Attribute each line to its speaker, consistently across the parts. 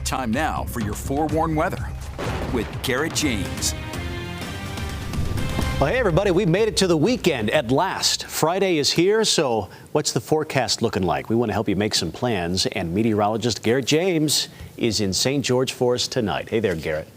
Speaker 1: Time now for your forewarned weather with Garrett James.
Speaker 2: Well, hey, everybody, we made it to the weekend at last. Friday is here, so what's the forecast looking like? We want to help you make some plans, and meteorologist Garrett James is in St. George for us tonight. Hey there, Garrett.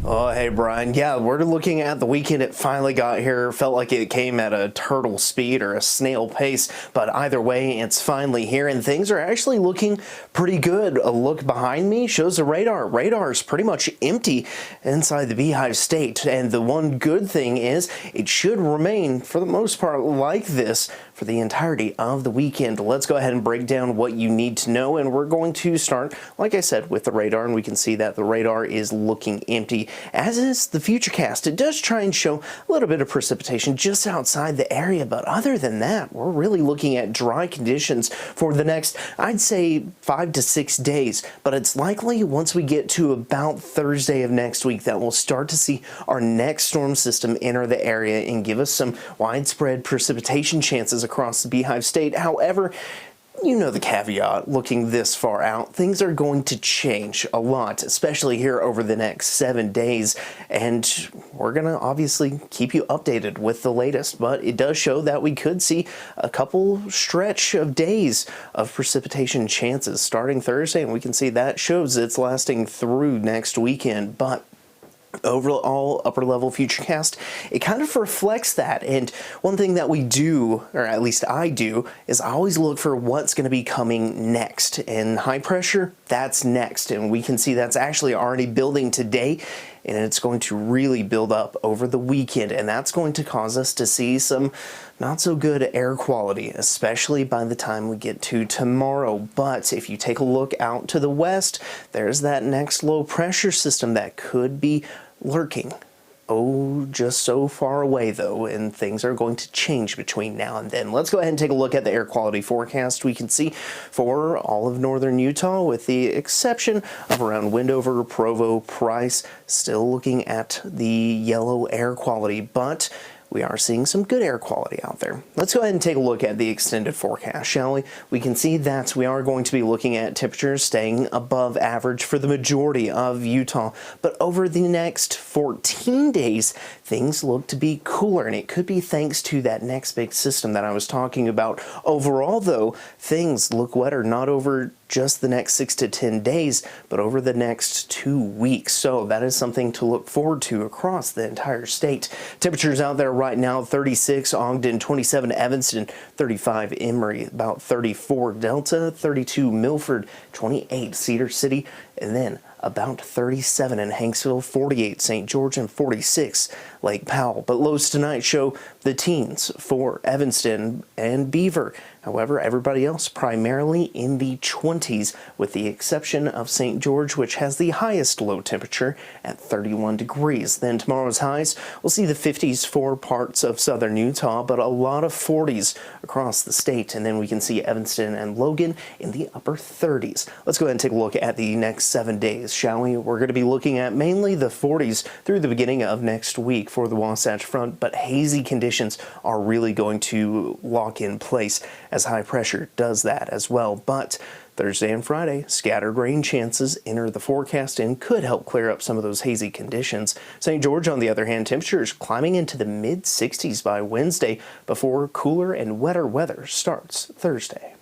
Speaker 3: Oh, hey, Brian. Yeah, we're looking at the weekend. It finally got here. Felt like it came at a turtle speed or a snail pace, but either way, it's finally here, and things are actually looking pretty good. A look behind me shows the radar. Radar is pretty much empty inside the Beehive State, and the one good thing is it should remain, for the most part, like this for the entirety of the weekend. Let's go ahead and break down what you need to know, and we're going to start, like I said, with the radar, and we can see that the radar is looking empty, as is the futurecast. It does try and show a little bit of precipitation just outside the area, but other than that, we're really looking at dry conditions for the next, I'd say, 5 to 6 days, but it's likely once we get to about Thursday of next week that we'll start to see our next storm system enter the area and give us some widespread precipitation chances across the Beehive State. However, you know the caveat, looking this far out, things are going to change a lot, especially here over the next 7 days, and we're going to obviously keep you updated with the latest, but it does show that we could see a couple stretch of days of precipitation chances starting Thursday, and we can see that shows it's lasting through next weekend, but overall upper level futurecast, it kind of reflects that. And one thing that we do, or at least I do, is I always look for what's going to be coming next, and high pressure, that's next, and we can see that's actually already building today, and it's going to really build up over the weekend, and that's going to cause us to see some not so good air quality, especially by the time we get to tomorrow. But if you take a look out to the west, there's that next low pressure system that could be lurking. Oh, just so far away, though, and things are going to change between now and then. Let's go ahead and take a look at the air quality forecast. We can see for all of northern Utah, with the exception of around Wendover, Provo, Price, still looking at the yellow air quality, but we are seeing some good air quality out there. Let's go ahead and take a look at the extended forecast, shall we? We can see that we are going to be looking at temperatures staying above average for the majority of Utah, but over the next 14 days, things look to be cooler, and it could be thanks to that next big system that I was talking about. Overall, though, things look wetter, not over just the next 6 to 10 days, but over the next 2 weeks. So that is something to look forward to across the entire state. Temperatures out there right now, 36 Ogden, 27 Evanston, 35 Emory, about 34 Delta, 32 Milford, 28 Cedar City, and then about 37 in Hanksville, 48 St. George, and 46 Lake Powell. But lows tonight show the teens for Evanston and Beaver. However, everybody else primarily in the 20s, with the exception of St. George, which has the highest low temperature at 31 degrees. Then tomorrow's highs, we'll see the 50s for parts of southern Utah, but a lot of 40s across the state. And then we can see Evanston and Logan in the upper 30s. Let's go ahead and take a look at the next 7 days, shall we? We're going to be looking at mainly the 40s through the beginning of next week for the Wasatch Front, but hazy conditions are really going to lock in place as high pressure does that as well. But Thursday and Friday, scattered rain chances enter the forecast and could help clear up some of those hazy conditions. St. George, on the other hand, temperatures climbing into the mid-60s by Wednesday before cooler and wetter weather starts Thursday.